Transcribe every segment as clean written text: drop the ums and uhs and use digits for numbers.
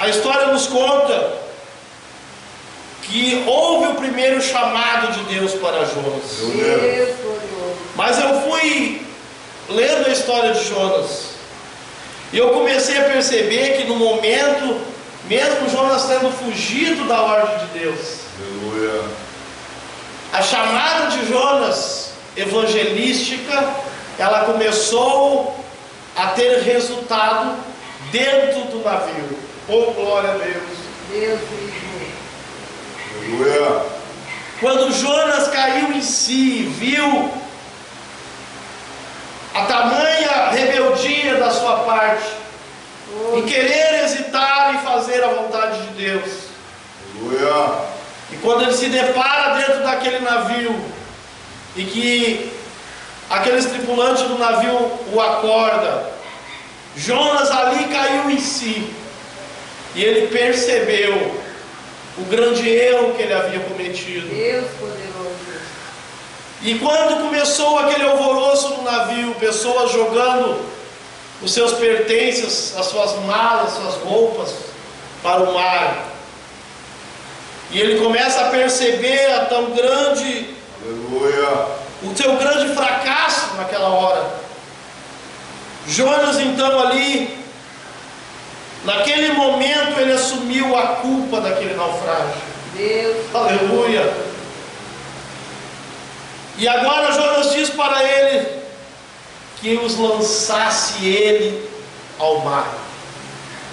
a história nos conta que houve o primeiro chamado de Deus para Jonas. Mas eu fui lendo a história de Jonas e eu comecei a perceber que no momento, mesmo Jonas tendo fugido da ordem de Deus, Aleluia. a chamada de Jonas evangelística, ela começou a ter resultado dentro do navio. Oh, glória a Deus. Deus vivo. Aleluia. Quando Jonas caiu em si, viu a tamanha rebeldia da sua parte, em querer hesitar em fazer a vontade de Deus. Aleluia. E quando ele se depara dentro daquele navio, e que aqueles tripulantes do navio o acordam, Jonas ali caiu em si, e ele percebeu o grande erro que ele havia cometido. Deus poderoso. E quando começou aquele alvoroço no navio, pessoas jogando os seus pertences, as suas malas, suas roupas para o mar, e ele começa a perceber a tão grande, Aleluia. o seu grande fracasso naquela hora. Jonas então ali, naquele momento, ele assumiu a culpa daquele naufrágio. Deus. Aleluia. E agora Jonas diz para ele que os lançasse ele ao mar,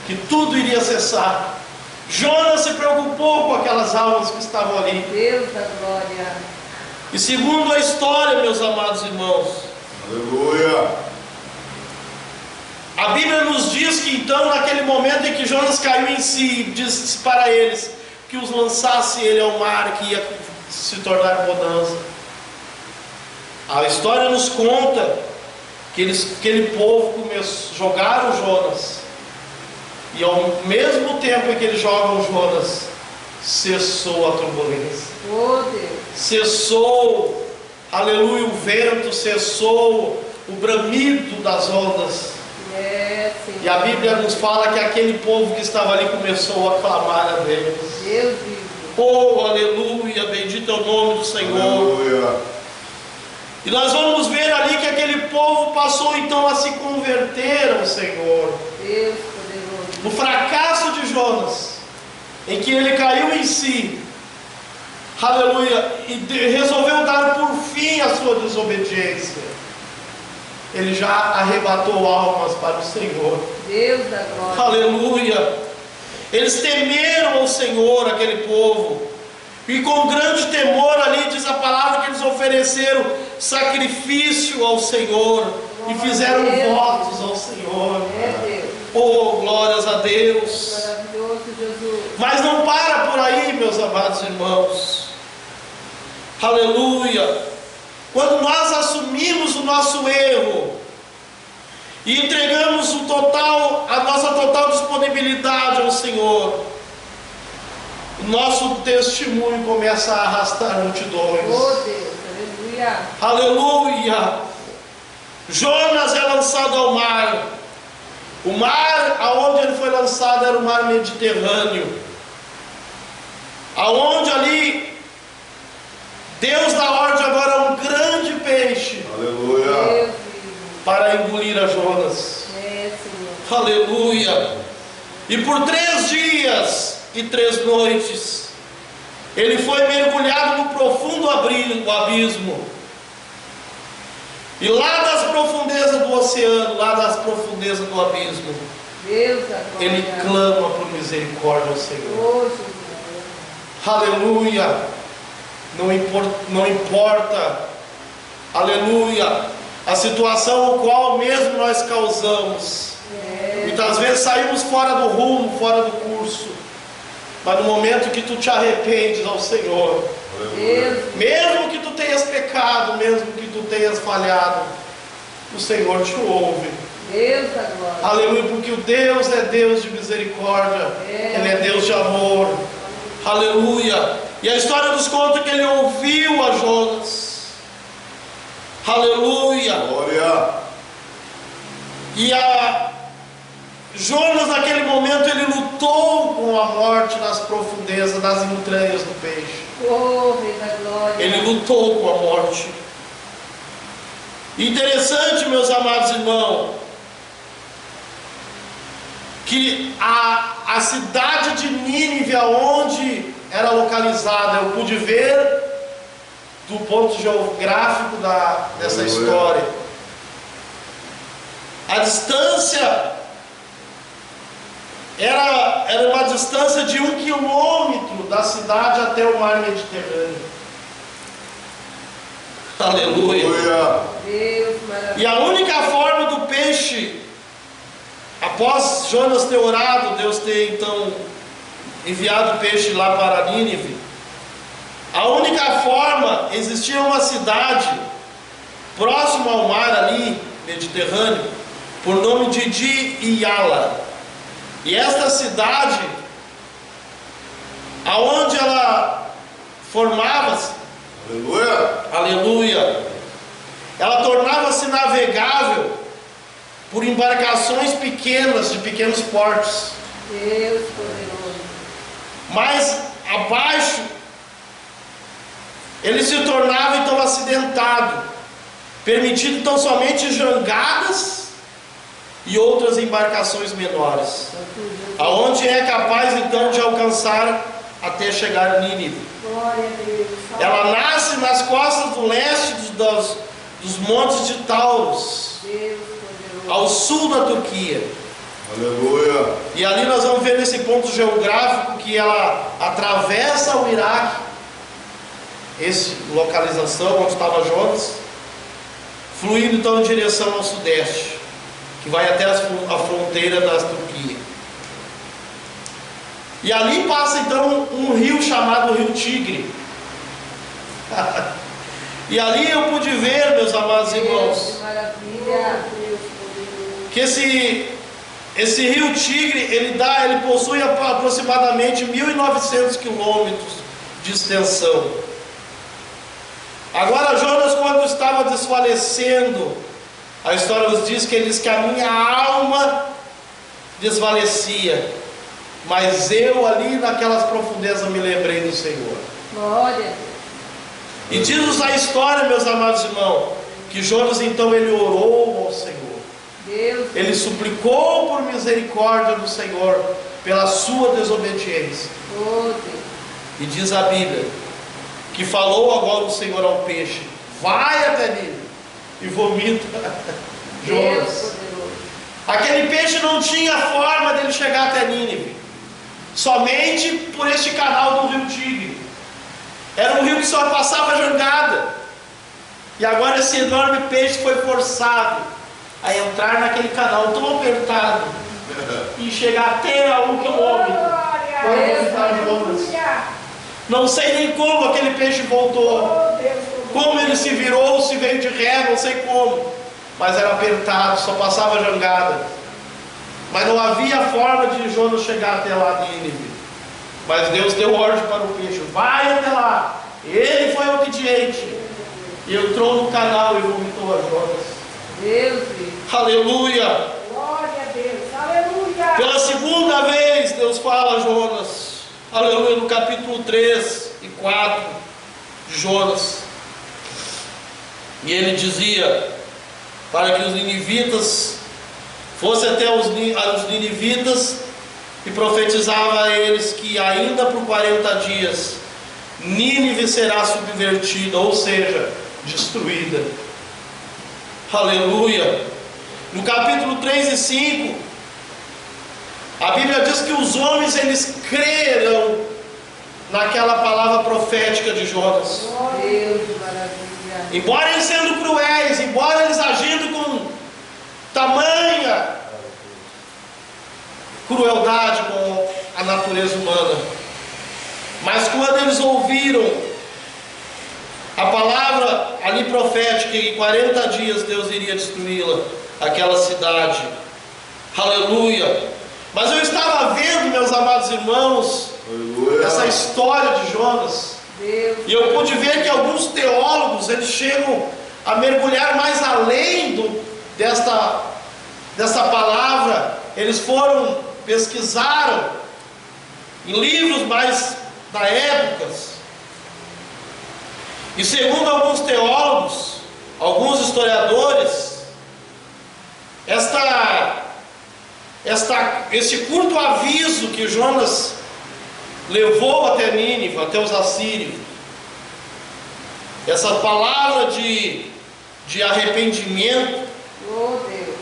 que tudo iria cessar. Jonas se preocupou com aquelas almas que estavam ali. Deus da glória. E segundo a história, meus amados irmãos, Aleluia. a Bíblia nos diz que então, naquele momento em que Jonas caiu em si, disse para eles que os lançasse ele ao mar, que ia se tornar bonança. A história nos conta que aquele povo começou, jogaram Jonas, e ao mesmo tempo em que eles jogam Jonas, cessou a turbulência. Oh Deus. Cessou, aleluia, o vento, cessou o bramido das ondas. É, Senhor. E a Bíblia nos fala que aquele povo que estava ali começou a clamar a Deus. Deus vivo. Oh, aleluia, bendito é o nome do Senhor. Aleluia. E nós vamos ver ali que aquele povo passou então a se converter ao Senhor. Deus poderoso. No fracasso de Jonas, em que ele caiu em si, aleluia, e resolveu dar por fim a sua desobediência, ele já arrebatou almas para o Senhor. Deus da glória. Aleluia. Eles temeram ao Senhor, aquele povo, e com grande temor ali diz a palavra que eles ofereceram sacrifício ao Senhor e fizeram votos ao Senhor. É Deus. Oh, glórias a Deus. Maravilhoso Jesus. Mas não para por aí, meus amados irmãos. Aleluia. Quando nós assumimos o nosso erro e entregamos a nossa total disponibilidade ao Senhor, o nosso testemunho começa a arrastar multidões. Oh Deus. Aleluia. Aleluia. Jonas é lançado ao mar. O mar aonde ele foi lançado era o mar Mediterrâneo, aonde ali Deus dá ordem agora a um grande peixe Aleluia. Deus vivo. para engolir a Jonas. É, Senhor. Aleluia. E por 3 dias e 3 noites ele foi mergulhado no profundo abismo. E lá das profundezas do oceano, lá das profundezas do abismo, Deus da glória. ele clama por misericórdia ao Senhor. Oh Jesus. Aleluia. Não importa, aleluia, a situação o qual mesmo nós causamos. Muitas vezes saímos fora do rumo, fora do curso, mas no momento que tu te arrependes ao Senhor, Deus. mesmo que tu tenhas pecado, mesmo que tu tenhas falhado, o Senhor te ouve. Deus da glória. Aleluia, porque o Deus é Deus de misericórdia, Ele é Deus de amor. Aleluia. E a história nos conta que ele ouviu a Jonas. Aleluia. Glória. E a Jonas naquele momento ele lutou a morte nas profundezas, nas entranhas do peixe. Oh, Rei da glória. Ele lutou com a morte. Interessante, meus amados irmãos, que a cidade de Nínive, onde era localizada, eu pude ver do ponto geográfico dessa história. A distância era uma distância de 1 quilômetro da cidade até o mar Mediterrâneo. Aleluia. Deus maravilhoso. E a única forma do peixe, após Jonas ter orado, Deus ter então enviado o peixe lá para Nínive, a única forma, existia uma cidade próxima ao mar ali, Mediterrâneo, por nome de Di-Iala. E esta cidade, aonde ela formava-se, aleluia, ela tornava-se navegável por embarcações pequenas, de pequenos portos. Deus poderoso. Mas abaixo, ele se tornava então acidentado, permitido então somente jangadas e outras embarcações menores, aonde é capaz então de alcançar até chegar a Nínive. Glória a Deus. Ela nasce nas costas do leste dos montes de Taurus, Deus poderoso. ao sul da Turquia. Aleluia. E ali nós vamos ver nesse ponto geográfico que ela atravessa o Iraque, essa localização onde estava Jonas, fluindo então em direção ao sudeste, que vai até a fronteira da Turquia. E ali passa então um rio chamado Rio Tigre. E ali eu pude ver, meus amados irmãos, Deus, maravilha. que esse rio Tigre, ele possui aproximadamente 1.900 quilômetros de extensão. Agora Jonas, quando estava desfalecendo, a história nos diz que a minha alma desfalecia, mas eu ali naquelas profundezas me lembrei do Senhor. Glória a Deus. E diz-nos a história, meus amados irmãos, que Jonas então ele orou ao Senhor. Deus. Ele suplicou por misericórdia do Senhor pela sua desobediência. Oh, Deus. E diz a Bíblia que falou agora o Senhor ao peixe: vai até Nínive e vomita Deus Jonas. poderoso. Aquele peixe não tinha forma dele chegar até Nínive, somente por este canal do rio Tigre. Era um rio que só passava jangada. E agora esse enorme peixe foi forçado a entrar naquele canal tão apertado e chegar até a 1 quilômetro. Para Jonas. Não sei nem como aquele peixe voltou, como ele se virou, se veio de ré, não sei como, mas era apertado, só passava jangada. Mas não havia forma de Jonas chegar até lá de Nínive. Mas Deus deu ordem para o peixe: vai até lá. Ele foi obediente e entrou no canal e vomitou a Jonas. Deus. Aleluia. Glória a Deus. Aleluia. Pela segunda vez Deus fala a Jonas, aleluia, no capítulo 3 e 4 de Jonas. E ele dizia para que os ninivitas fossem até os ninivitas e profetizava a eles que ainda por 40 dias Nínive será subvertida, ou seja, destruída. Aleluia. No capítulo 3 e 5, a Bíblia diz que os homens eles crerão naquela palavra profética de Jonas. Deus, maravilha. Embora eles sendo cruéis, embora eles agindo com tamanha crueldade com a natureza humana, mas quando eles ouviram a palavra ali profética, que em 40 dias Deus iria destruí-la, aquela cidade, aleluia. Mas eu estava vendo, meus amados irmãos, Aleluia. essa história de Jonas, Deus. e eu pude ver que alguns teólogos eles chegam a mergulhar mais além desta palavra. Eles pesquisaram em livros mais da época. E segundo alguns teólogos, alguns historiadores, esse curto aviso que Jonas levou até Nínive, até os assírios, essa palavra de arrependimento, Oh, Deus.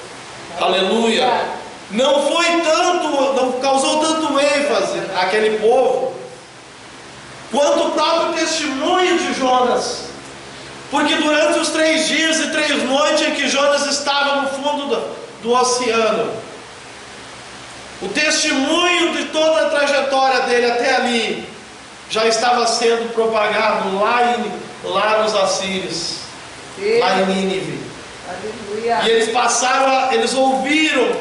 aleluia, não causou tanto ênfase àquele povo, quanto o próprio testemunho de Jonas. Porque durante os 3 dias e 3 noites em que Jonas estava no fundo do oceano, o testemunho de toda a trajetória dele até ali já estava sendo propagado lá nos assírios, lá em Nínive. Aleluia. E eles ouviram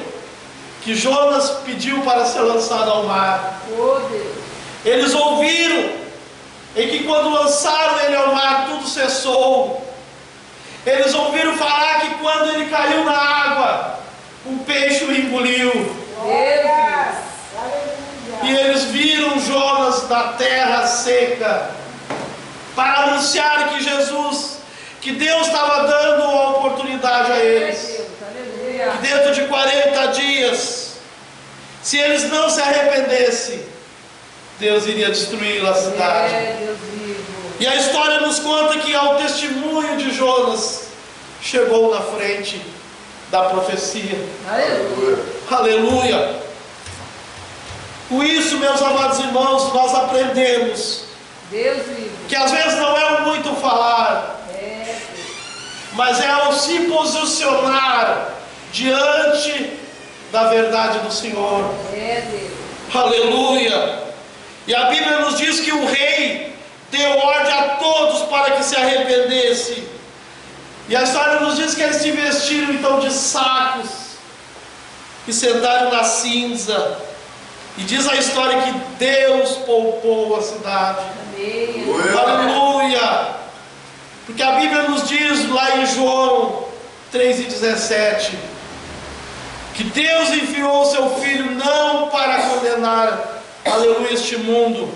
que Jonas pediu para ser lançado ao mar. Oh, Deus. Eles ouviram em que quando lançaram ele ao mar, tudo cessou. Eles ouviram falar que quando ele caiu na água, um peixe o engoliu. Deus. E eles viram Jonas da terra seca, para anunciar que Deus estava dando a oportunidade a eles. Deus. Aleluia. Que dentro de 40 dias, se eles não se arrependessem, Deus iria destruir a cidade. Deus vivo. E a história nos conta que ao testemunho de Jonas chegou na frente da profecia. Aleluia. Aleluia! Com isso, meus amados irmãos, nós aprendemos Deus vivo. que às vezes não é o muito falar, Deus. mas é o se posicionar diante da verdade do Senhor. Deus. Aleluia! E a Bíblia nos diz que o rei deu ordem a todos para que se arrependessem. E a história nos diz que eles se vestiram então de sacos e sentaram na cinza. E diz a história que Deus poupou a cidade. Amém. Aleluia! Porque a Bíblia nos diz lá em João 3,17 que Deus enviou o seu Filho não para condenar, aleluia, este mundo,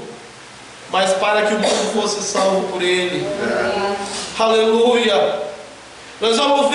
mas para que o mundo fosse salvo por ele. Aleluia! Nós vamos ver